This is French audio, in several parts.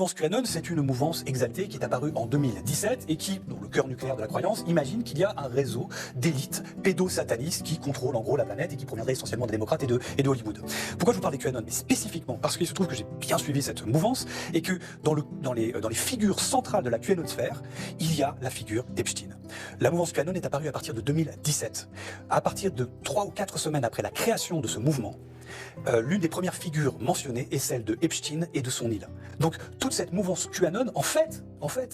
mouvance QAnon, c'est une mouvance exaltée qui est apparue en 2017 et qui, dans le cœur nucléaire de la croyance, imagine qu'il y a un réseau d'élites pédosatanistes qui contrôlent en gros la planète et qui proviendraient essentiellement des démocrates et de Hollywood. Pourquoi je vous parle des QAnon? Mais spécifiquement parce qu'il se trouve que j'ai bien suivi cette mouvance et que dans les figures centrales de la QAnonosphère, il y a la figure d'Epstein. La mouvance QAnon est apparue à partir de 2017. À partir de 3 ou 4 semaines après la création de ce mouvement, l'une des premières figures mentionnées est celle de Epstein et de son île. Donc toute cette mouvance QAnon, en fait,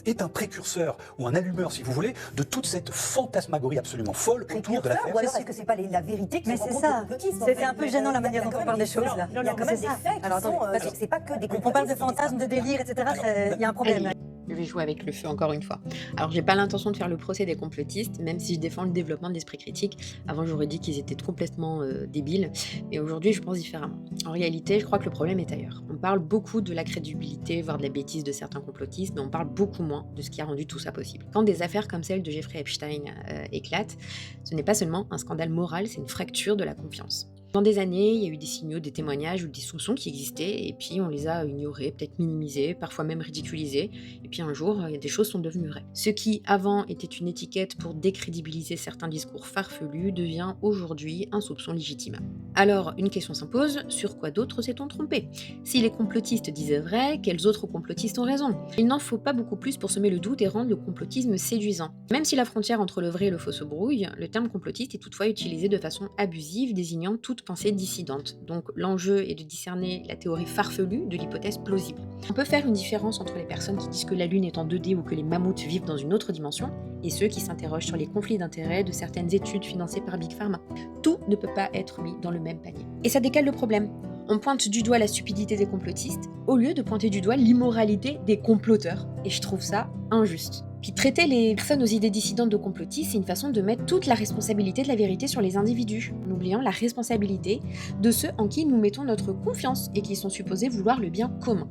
est un précurseur ou un allumeur, si vous voulez, de toute cette fantasmagorie absolument folle autour de l'affaire. Ou alors est-ce que c'est pas la vérité qui Mais c'est ça. C'est un peu gênant la manière dont on parle des choses là. Il y a quand même des faits qui sont... C'est pas que des On parle de fantasmes, de délire, etc. Il y a un problème. Je vais jouer avec le feu encore une fois. Alors j'ai pas l'intention de faire le procès des complotistes, même si je défends le développement de l'esprit critique. Avant j'aurais dit qu'ils étaient complètement débiles, mais aujourd'hui je pense différemment. En réalité, je crois que le problème est ailleurs. On parle beaucoup de la crédibilité, voire de la bêtise de certains complotistes, mais on parle beaucoup moins de ce qui a rendu tout ça possible. Quand des affaires comme celle de Jeffrey Epstein éclatent, ce n'est pas seulement un scandale moral, c'est une fracture de la confiance. Dans des années, il y a eu des signaux, des témoignages ou des soupçons qui existaient, et puis on les a ignorés, peut-être minimisés, parfois même ridiculisés, et puis un jour, des choses sont devenues vraies. Ce qui, avant, était une étiquette pour décrédibiliser certains discours farfelus, devient aujourd'hui un soupçon légitime. Alors, une question s'impose, sur quoi d'autres s'est-on trompé? Si les complotistes disaient vrai, quels autres complotistes ont raison? Il n'en faut pas beaucoup plus pour semer le doute et rendre le complotisme séduisant. Même si la frontière entre le vrai et le faux se brouille, le terme complotiste est toutefois utilisé de façon abusive, désignant toute pensée dissidente. Donc l'enjeu est de discerner la théorie farfelue de l'hypothèse plausible. On peut faire une différence entre les personnes qui disent que la Lune est en 2D ou que les mammouths vivent dans une autre dimension, et ceux qui s'interrogent sur les conflits d'intérêts de certaines études financées par Big Pharma. Tout ne peut pas être mis dans le même panier. Et ça décale le problème. On pointe du doigt la stupidité des complotistes, au lieu de pointer du doigt l'immoralité des comploteurs. Et je trouve ça injuste. Puis traiter les personnes aux idées dissidentes de complotistes, c'est une façon de mettre toute la responsabilité de la vérité sur les individus, en oubliant la responsabilité de ceux en qui nous mettons notre confiance et qui sont supposés vouloir le bien commun.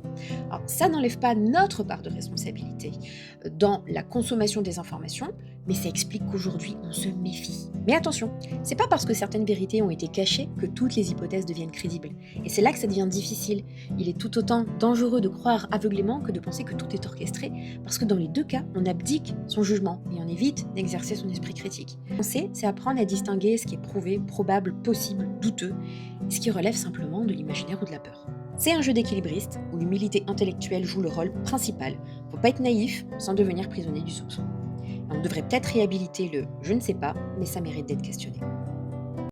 Alors ça n'enlève pas notre part de responsabilité dans la consommation des informations, mais ça explique qu'aujourd'hui on se méfie. Mais attention, c'est pas parce que certaines vérités ont été cachées que toutes les hypothèses deviennent crédibles. Et c'est là que ça devient difficile. Il est tout autant dangereux de croire aveuglément que de penser que tout est orchestré, parce que dans les deux cas, on abdique son jugement et on évite d'exercer son esprit critique. Penser, c'est apprendre à distinguer ce qui est prouvé, probable, possible, douteux, et ce qui relève simplement de l'imaginaire ou de la peur. C'est un jeu d'équilibriste où l'humilité intellectuelle joue le rôle principal. Faut pas être naïf sans devenir prisonnier du soupçon. On devrait peut-être réhabiliter le « je ne sais pas, mais ça mérite d'être questionné ».